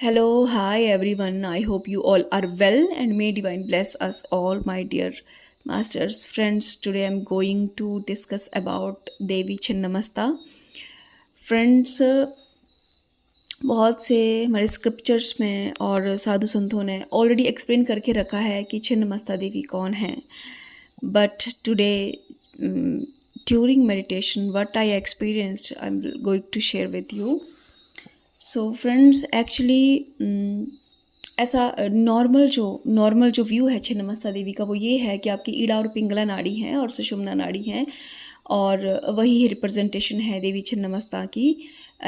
Hello, hi everyone. I hope you all are well and may divine bless us all, my dear masters, friends. Today I'm going to discuss about Devi Chinnamasta. Friends, बहुत से हमारे scriptures में और साधु संतों ने already explain करके रखा है कि छिन्नमस्ता देवी कौन है. But today during meditation what I experienced I am going to share with you. So friends, actually ऐसा नॉर्मल जो व्यू है छिन्नमस्ता देवी का वो ये है कि आपकी ईड़ा और पिंगला नाड़ी हैं और सुषुम्ना नाड़ी हैं और वही रिप्रेजेंटेशन है देवी छिन्नमस्ता की.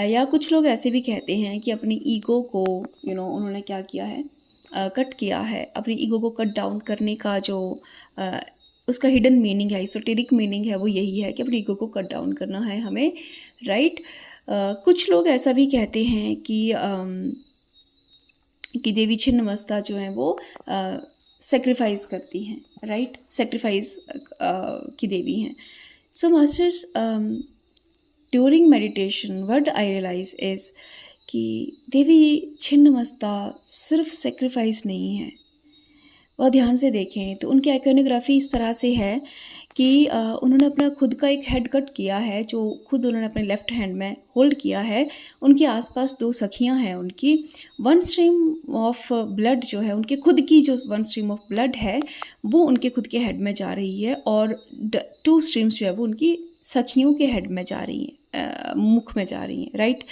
या कुछ लोग ऐसे भी कहते हैं कि अपनी ईगो को उन्होंने क्या किया है, कट किया है. अपनी ईगो को कट डाउन करने का जो उसका हिडन मीनिंग है, एसोटेरिक मीनिंग है, वो यही है कि अपनी ईगो को कट डाउन करना है हमें, राइट. कुछ लोग ऐसा भी कहते हैं कि देवी छिन्नमस्ता जो है वो सेक्रीफाइस करती हैं, राइट. सेक्रीफाइस की देवी हैं. So masters, during meditation what I realise is कि देवी छिन्नमस्ता सिर्फ सेक्रीफाइस नहीं है. बहुत ध्यान से देखें तो उनकी आइकोनोग्राफी इस तरह से है कि उन्होंने अपना खुद का एक हेड कट किया है जो खुद उन्होंने अपने लेफ्ट हैंड में होल्ड किया है. उनके आसपास दो सखियां हैं उनकी. वन स्ट्रीम ऑफ ब्लड जो है उनके खुद की, जो वन स्ट्रीम ऑफ ब्लड है वो उनके खुद के हेड में जा रही है और टू स्ट्रीम्स जो है वो उनकी सखियों के हेड में जा रही हैं, मुख में जा रही हैं, राइट.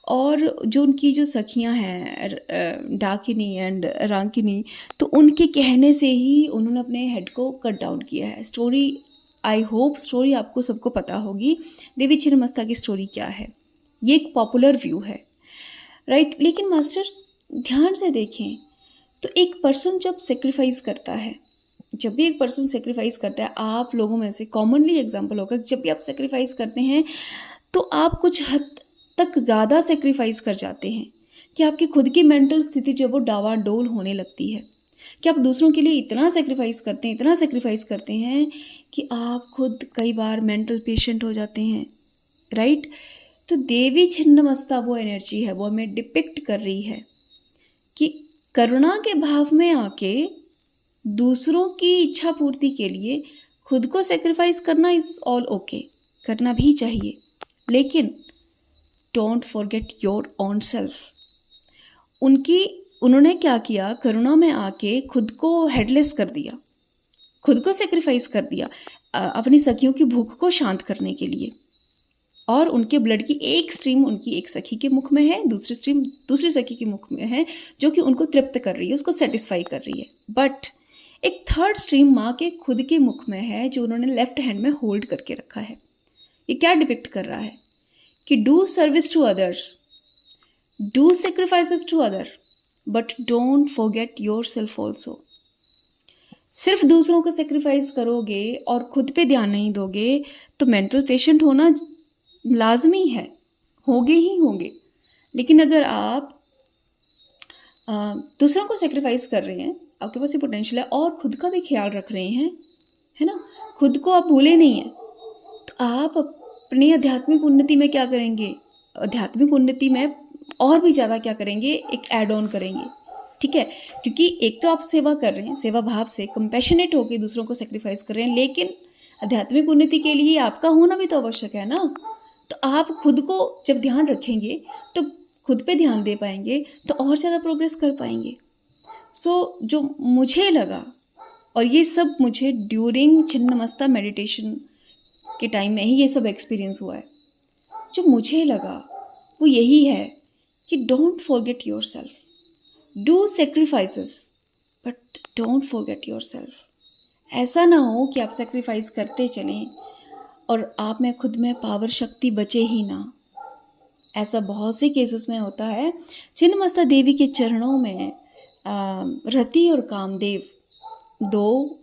और जो उनकी जो सखियां हैं डाकिनी एंड रांकिनी, तो उनके कहने से ही उन्होंने अपने हेड को कट डाउन किया है. स्टोरी, आई होप स्टोरी आपको सबको पता होगी. देवी छिन्नमस्ता की स्टोरी क्या है, ये एक पॉपुलर व्यू है, राइट. लेकिन मास्टर्स ध्यान से देखें तो एक पर्सन जब सेक्रीफाइस करता है, जब भी एक पर्सन सेक्रीफाइस करता है, आप लोगों में से कॉमनली एग्जाम्पल होगा, जब भी आप सेक्रीफाइस करते हैं तो आप कुछ हद तक ज़्यादा सेक्रीफाइस कर जाते हैं कि आपकी खुद की मेंटल स्थिति जो है वो डावाडोल होने लगती है. कि आप दूसरों के लिए इतना सेक्रीफाइस करते हैं कि आप खुद कई बार मेंटल पेशेंट हो जाते हैं, राइट. तो देवी छिन्नमस्ता वो एनर्जी है, वो हमें डिपिक्ट कर रही है कि करुणा के भाव में आके दूसरों की इच्छा पूर्ति के लिए खुद को सेक्रीफाइस करना इज़ ऑल ओके, करना भी चाहिए. लेकिन don't forget your own self. उन्होंने क्या किया, करुणा में आके खुद को हेडलेस कर दिया, खुद को सेक्रीफाइस कर दिया अपनी सखियों की भूख को शांत करने के लिए. और उनके ब्लड की एक स्ट्रीम उनकी एक सखी के मुख में है, दूसरी स्ट्रीम दूसरी सखी के मुख में है, जो कि उनको तृप्त कर रही है, उसको सेटिस्फाई कर रही है. बट एक थर्ड स्ट्रीम माँ के खुद के मुख में है जो उन्होंने लेफ्ट हैंड में होल्ड करके रखा है. ये क्या डिपिक्ट कर रहा है कि do service to others, do sacrifices to other, but don't forget yourself also. सिर्फ दूसरों को सेक्रीफाइस करोगे और खुद पे ध्यान नहीं दोगे तो मेंटल पेशेंट होना लाजमी है, होगे ही होंगे. लेकिन अगर आप दूसरों को सेक्रीफाइस कर रहे हैं, आपके पास ये पोटेंशियल है और खुद का भी ख्याल रख रहे हैं, है ना, खुद को आप भूले नहीं हैं, तो आप अपनी आध्यात्मिक उन्नति में क्या करेंगे, आध्यात्मिक उन्नति में और भी ज़्यादा क्या करेंगे, एक ऐड ऑन करेंगे, ठीक है. क्योंकि एक तो आप सेवा कर रहे हैं, सेवा भाव से कंपैशनेट होकर दूसरों को सेक्रीफाइस कर रहे हैं, लेकिन आध्यात्मिक उन्नति के लिए आपका होना भी तो आवश्यक है ना. तो आप खुद को जब ध्यान रखेंगे तो खुद पे ध्यान दे पाएंगे तो और ज़्यादा प्रोग्रेस कर पाएंगे. सो जो मुझे लगा, और ये सब मुझे ड्यूरिंग छिन्नमस्ता मेडिटेशन के टाइम में ही ये सब एक्सपीरियंस हुआ है, जो मुझे लगा वो यही है कि don't forget your self, do sacrifices but don't forget your self. ऐसा ना हो कि आप सेक्रीफाइस करते चलें और आप में खुद में पावर शक्ति बचे ही ना. ऐसा बहुत से केसेस में होता है. छिन्नमस्ता देवी के चरणों में रति और कामदेव, दो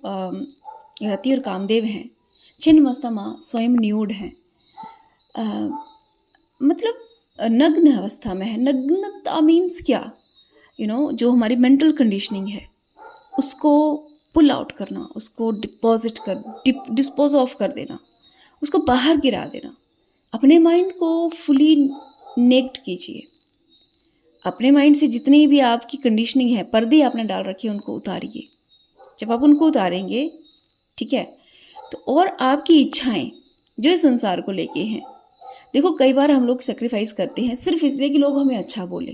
रति और कामदेव हैं. छिन्नमस्ता माँ स्वयं न्यूड हैं, मतलब नग्न अवस्था में है. नग्नता मीन्स क्या, जो हमारी मेंटल कंडीशनिंग है उसको पुल आउट करना, उसको डिस्पोज ऑफ कर देना, उसको बाहर गिरा देना. अपने माइंड को फुली नेक्ड कीजिए, अपने माइंड से जितनी भी आपकी कंडीशनिंग है, पर्दे आपने डाल रखे हैं, उनको उतारिए। जब आप उनको उतारेंगे, ठीक है, तो और आपकी इच्छाएं जो इस संसार को लेके हैं, देखो कई बार हम लोग सेक्रीफाइस करते हैं सिर्फ इसलिए कि लोग हमें अच्छा बोले।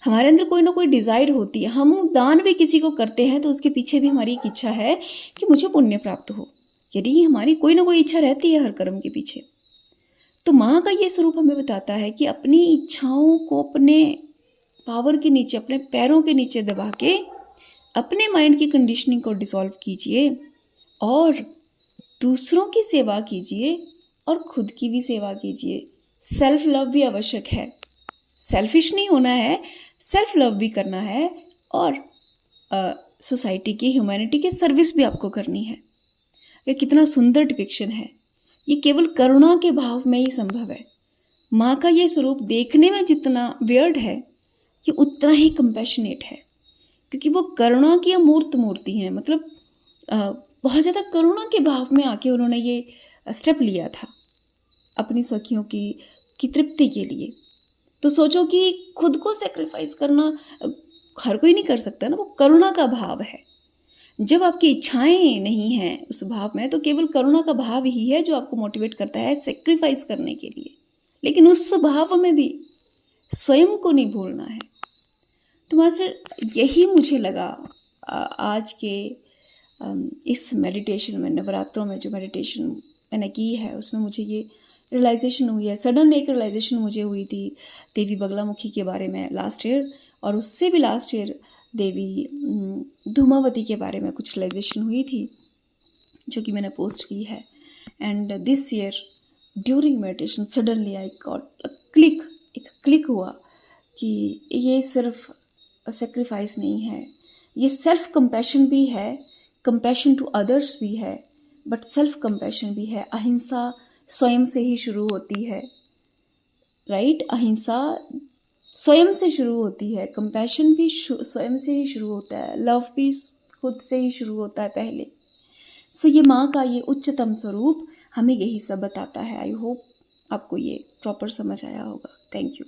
हमारे अंदर कोई ना कोई डिज़ायर होती है, हम दान भी किसी को करते हैं तो उसके पीछे भी हमारी एक इच्छा है कि मुझे पुण्य प्राप्त हो। यदि हमारी कोई ना कोई इच्छा रहती है हर कर्म के पीछे, तो माँ का ये स्वरूप हमें बताता है कि अपनी इच्छाओं को अपने पावर के नीचे, अपने पैरों के नीचे दबा के अपने माइंड की कंडीशनिंग को डिसॉल्व कीजिए और दूसरों की सेवा कीजिए और खुद की भी सेवा कीजिए। सेल्फ लव भी आवश्यक है, सेल्फिश नहीं होना है, सेल्फ लव भी करना है और सोसाइटी की, ह्यूमैनिटी की सर्विस भी आपको करनी है। ये कितना सुंदर डिपिक्शन है, ये केवल करुणा के भाव में ही संभव है। माँ का ये स्वरूप देखने में जितना वियर्ड है, ये उतना ही कंपैशनेट है, क्योंकि वो करुणा की अमूर्त मूर्ति हैं। मतलब बहुत ज़्यादा करुणा के भाव में आके उन्होंने ये स्टेप लिया था अपनी सखियों की तृप्ति के लिए। तो सोचो कि खुद को सेक्रीफाइस करना हर कोई नहीं कर सकता ना, वो करुणा का भाव है। जब आपकी इच्छाएं नहीं हैं उस भाव में, तो केवल करुणा का भाव ही है जो आपको मोटिवेट करता है सेक्रीफाइस करने के लिए। लेकिन उस भाव में भी स्वयं को नहीं भूलना है। तो मास्टर, यही मुझे लगा आज के इस मेडिटेशन में, नवरात्रों में जो मेडिटेशन मैंने की है उसमें मुझे ये रियलाइजेशन हुई है। सडन एक रियलाइजेशन मुझे हुई थी देवी बगलामुखी के बारे में लास्ट ईयर, और उससे भी लास्ट ईयर देवी धूमावती के बारे में कुछ रियलाइजेशन हुई थी जो कि मैंने पोस्ट की है। And this year during meditation suddenly I got एक क्लिक हुआ कि ये सिर्फ सेक्रीफाइस नहीं है, ये सेल्फ कंपैशन भी है, कंपैशन टू अदर्स भी है, बट सेल्फ कंपैशन भी है। अहिंसा स्वयं से ही शुरू होती है, राइट? अहिंसा स्वयं से शुरू होती है, कंपैशन भी स्वयं से ही शुरू होता है, लव भी खुद से ही शुरू होता है पहले। सो ये माँ का ये उच्चतम स्वरूप हमें यही सब बताता है। आई होप आपको ये प्रॉपर समझ आया होगा। Thank you.